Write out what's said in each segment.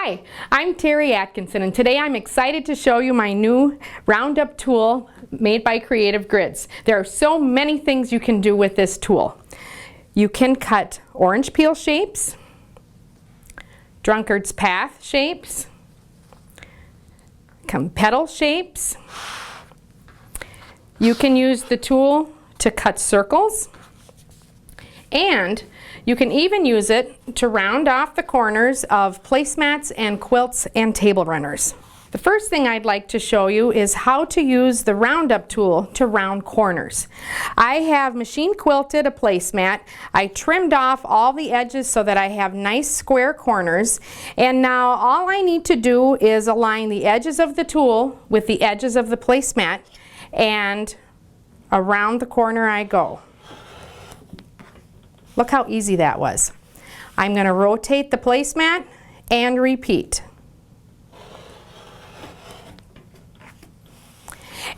Hi, I'm Terry Atkinson, and today I'm excited to show you my new roundup tool made by Creative Grids. There are so many things you can do with this tool. You can cut orange peel shapes, drunkard's path shapes, petal shapes. You can use the tool to cut circles, and you can even use it to round off the corners of placemats and quilts and table runners. The first thing I'd like to show you is how to use the roundup tool to round corners. I have machine quilted a placemat. I trimmed off all the edges so that I have nice square corners, and now all I need to do is align the edges of the tool with the edges of the placemat, and around the corner I go. Look how easy that was. I'm going to rotate the placemat and repeat.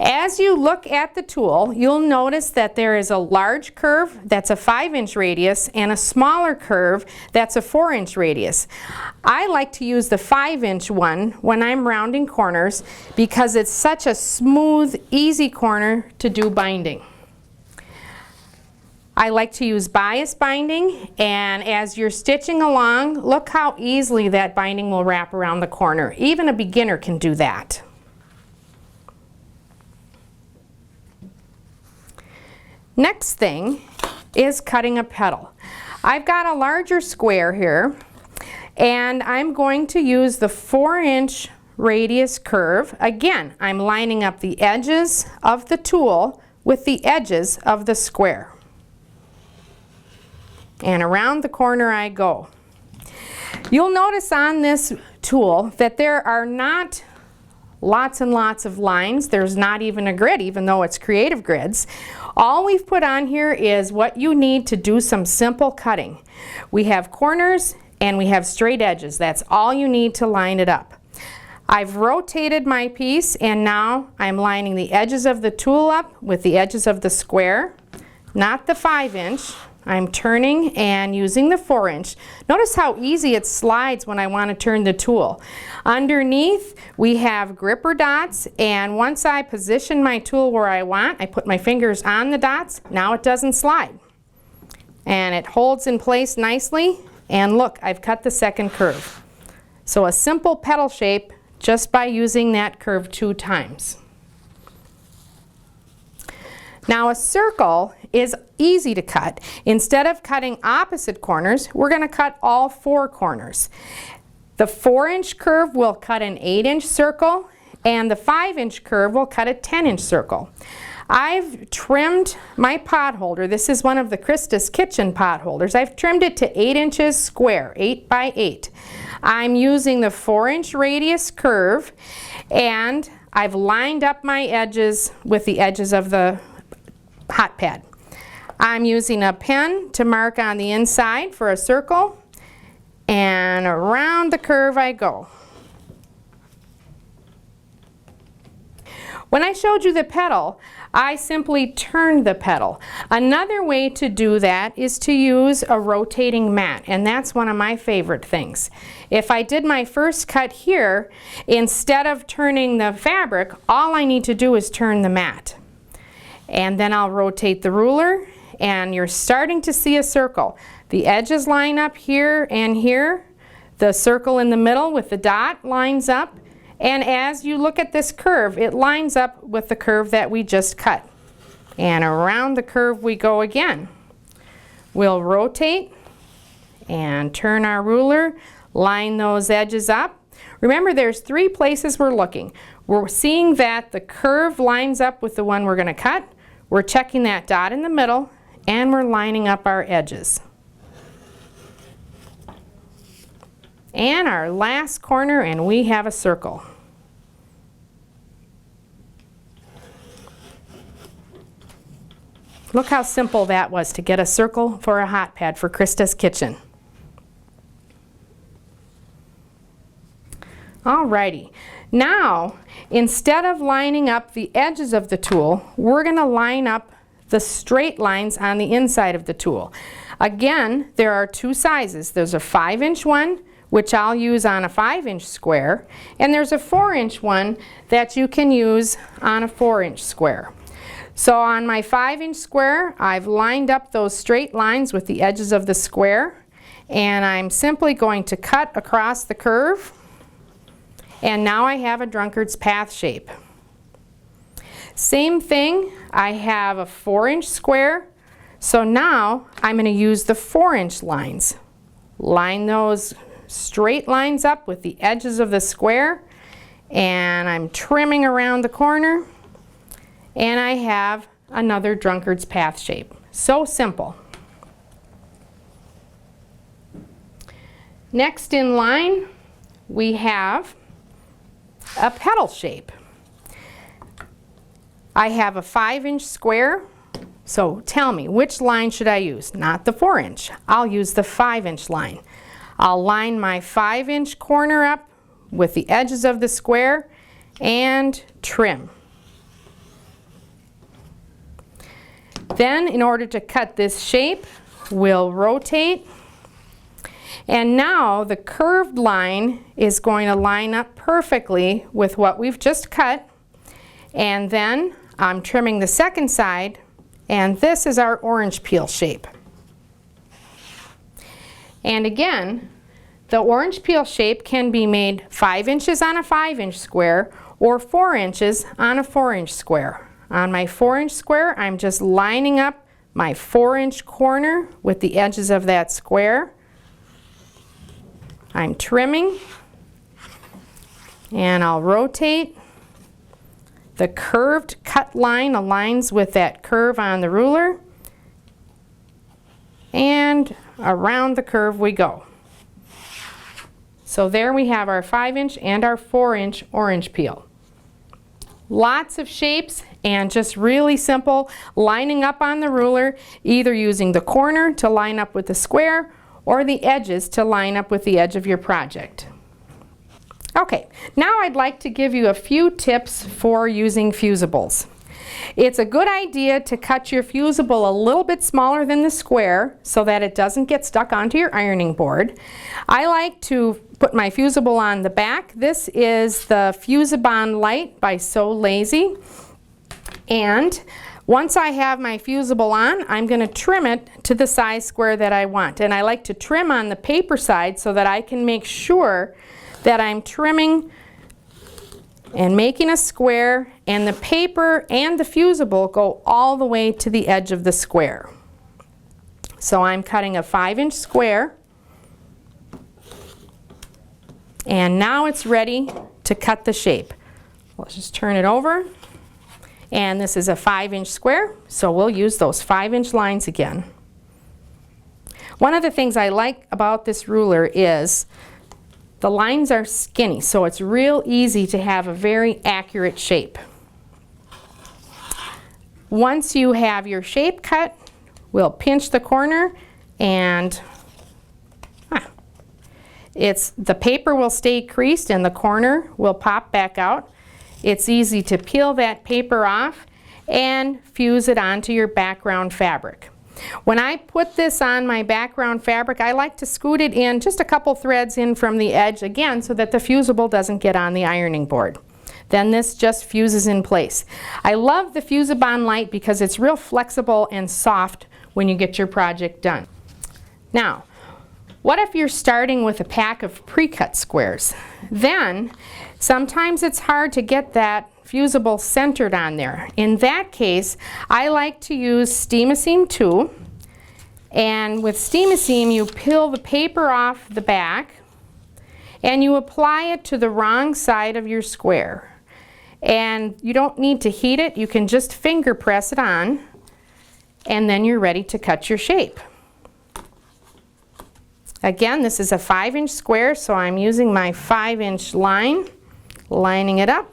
As you look at the tool, you'll notice that there is a large curve that's a 5-inch radius and a smaller curve that's a 4-inch radius. I like to use the 5-inch one when I'm rounding corners because it's such a smooth, easy corner to do binding. I like to use bias binding, and as you're stitching along, look how easily that binding will wrap around the corner. Even a beginner can do that. Next thing is cutting a petal. I've got a larger square here, and I'm going to use the 4-inch radius curve. Again, I'm lining up the edges of the tool with the edges of the square. And around the corner I go. You'll notice on this tool that there are not lots and lots of lines. There's not even a grid, even though it's Creative Grids. All we've put on here is what you need to do some simple cutting. We have corners and we have straight edges. That's all you need to line it up. I've rotated my piece, and now I'm lining the edges of the tool up with the edges of the square, not the 5-inch. I'm turning and using the 4-inch. Notice how easy it slides when I want to turn the tool. Underneath we have gripper dots, and once I position my tool where I want, I put my fingers on the dots. Now it doesn't slide. And it holds in place nicely, and look, I've cut the second curve. So a simple petal shape just by using that curve 2 times. Now a circle is easy to cut. Instead of cutting opposite corners, we're going to cut all 4 corners. The 4-inch curve will cut an 8-inch circle, and the 5-inch curve will cut a 10-inch circle. I've trimmed my pot holder. This is one of the Krista's Kitchen pot holders. I've trimmed it to 8 inches square, 8 by 8. I'm using the 4-inch radius curve, and I've lined up my edges with the edges of the hot pad. I'm using a pen to mark on the inside for a circle, and around the curve I go. When I showed you the petal, I simply turned the petal. Another way to do that is to use a rotating mat, and that's one of my favorite things. If I did my first cut here, instead of turning the fabric, all I need to do is turn the mat. And then I'll rotate the ruler, and you're starting to see a circle. The edges line up here and here. The circle in the middle with the dot lines up, and as you look at this curve, it lines up with the curve that we just cut. And around the curve we go again. We'll rotate and turn our ruler, line those edges up. Remember, there's 3 places we're looking. We're seeing that the curve lines up with the one we're going to cut. We're checking that dot in the middle, and we're lining up our edges. And our last corner, and we have a circle. Look how simple that was to get a circle for a hot pad for Krista's Kitchen. Alrighty. Now, instead of lining up the edges of the tool, we're going to line up the straight lines on the inside of the tool. Again, there are 2 sizes. There's a 5-inch one which I'll use on a 5-inch square, and there's a 4-inch one that you can use on a 4-inch square. So on my 5-inch square, I've lined up those straight lines with the edges of the square, and I'm simply going to cut across the curve, and now I have a drunkard's path shape. Same thing, I have a 4-inch square, so now I'm going to use the 4-inch lines. Line those straight lines up with the edges of the square, and I'm trimming around the corner, and I have another drunkard's path shape. So simple. Next in line, we have a petal shape. I have a 5-inch square, so tell me, which line should I use? Not the 4-inch. I'll use the 5-inch line. I'll line my 5-inch corner up with the edges of the square and trim. Then, in order to cut this shape, we'll rotate. And now the curved line is going to line up perfectly with what we've just cut. And then I'm trimming the second side, and this is our orange peel shape. And again, the orange peel shape can be made 5 inches on a 5-inch square or 4 inches on a 4-inch square. On my 4-inch square, I'm just lining up my 4-inch corner with the edges of that square. I'm trimming, and I'll rotate. The curved cut line aligns with that curve on the ruler, and around the curve we go. So there we have our 5-inch and our 4-inch orange peel. Lots of shapes and just really simple, lining up on the ruler, either using the corner to line up with the square or the edges to line up with the edge of your project. Okay, now I'd like to give you a few tips for using fusibles. It's a good idea to cut your fusible a little bit smaller than the square so that it doesn't get stuck onto your ironing board. I like to put my fusible on the back. This is the Fusibond Light by So Lazy. And once I have my fusible on, I'm going to trim it to the size square that I want. And I like to trim on the paper side so that I can make sure that I'm trimming and making a square, and the paper and the fusible go all the way to the edge of the square. So I'm cutting a 5-inch square, and now it's ready to cut the shape. Let's just turn it over, and this is a 5-inch square, so we'll use those 5-inch lines again. One of the things I like about this ruler is the lines are skinny, so it's real easy to have a very accurate shape. Once you have your shape cut, we'll pinch the corner, and the paper will stay creased and the corner will pop back out. It's easy to peel that paper off and fuse it onto your background fabric. When I put this on my background fabric, I like to scoot it in just a couple threads in from the edge again so that the fusible doesn't get on the ironing board. Then this just fuses in place. I love the Fusibond Light because it's real flexible and soft when you get your project done. Now, what if you're starting with a pack of pre-cut squares? Then sometimes it's hard to get that fusible centered on there. In that case, I like to use Steam-A-Seam 2, and with Steam-A-Seam you peel the paper off the back and you apply it to the wrong side of your square. And you don't need to heat it, you can just finger press it on, and then you're ready to cut your shape. Again, this is a 5-inch square, so I'm using my 5-inch line, lining it up,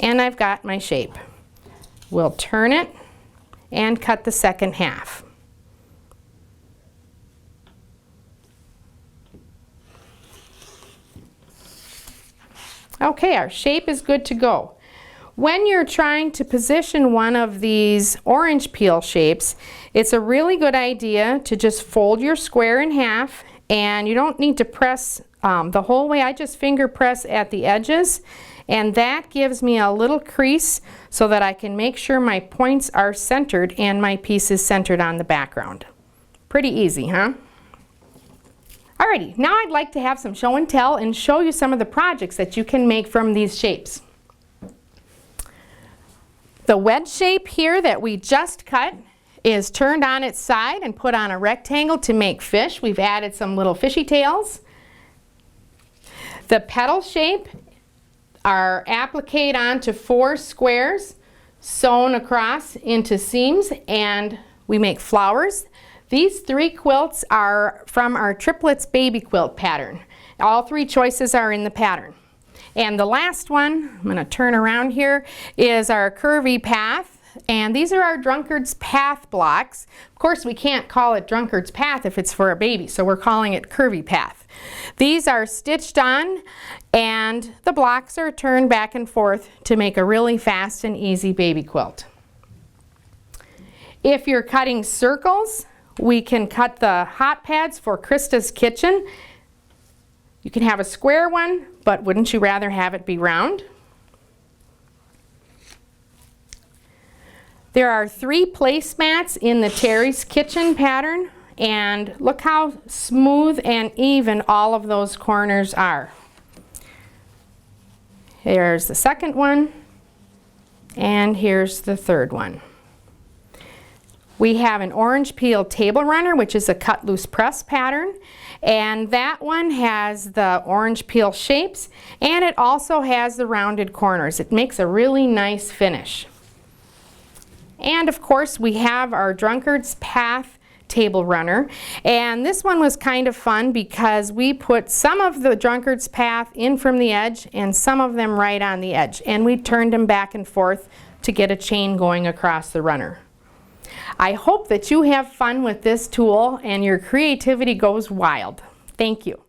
and I've got my shape. We'll turn it and cut the second half. Okay, our shape is good to go. When you're trying to position one of these orange peel shapes, it's a really good idea to just fold your square in half and you don't need to press the whole way. I just finger press at the edges, and that gives me a little crease so that I can make sure my points are centered and my piece is centered on the background. Pretty easy, huh? Alrighty, now I'd like to have some show and tell and show you some of the projects that you can make from these shapes. The wedge shape here that we just cut is turned on its side and put on a rectangle to make fish. We've added some little fishy tails. The petal shape are appliqued onto 4 squares sewn across into seams, and we make flowers. These 3 quilts are from our triplets baby quilt pattern. All 3 choices are in the pattern. And the last one, I'm going to turn around here, is our curvy path. And these are our drunkard's path blocks. Of course, we can't call it drunkard's path if it's for a baby, so we're calling it curvy path. These are stitched on, and the blocks are turned back and forth to make a really fast and easy baby quilt. If you're cutting circles, we can cut the hot pads for Krista's kitchen. You can have a square one, but wouldn't you rather have it be round? There are 3 placemats in the Terry's kitchen pattern, and look how smooth and even all of those corners are. Here's the second one, and here's the third one. We have an orange peel table runner, which is a cut loose press pattern, and that one has the orange peel shapes, and it also has the rounded corners. It makes a really nice finish. And of course, we have our drunkard's path table runner, and this one was kind of fun because we put some of the drunkard's path in from the edge and some of them right on the edge, and we turned them back and forth to get a chain going across the runner. I hope that you have fun with this tool and your creativity goes wild. Thank you.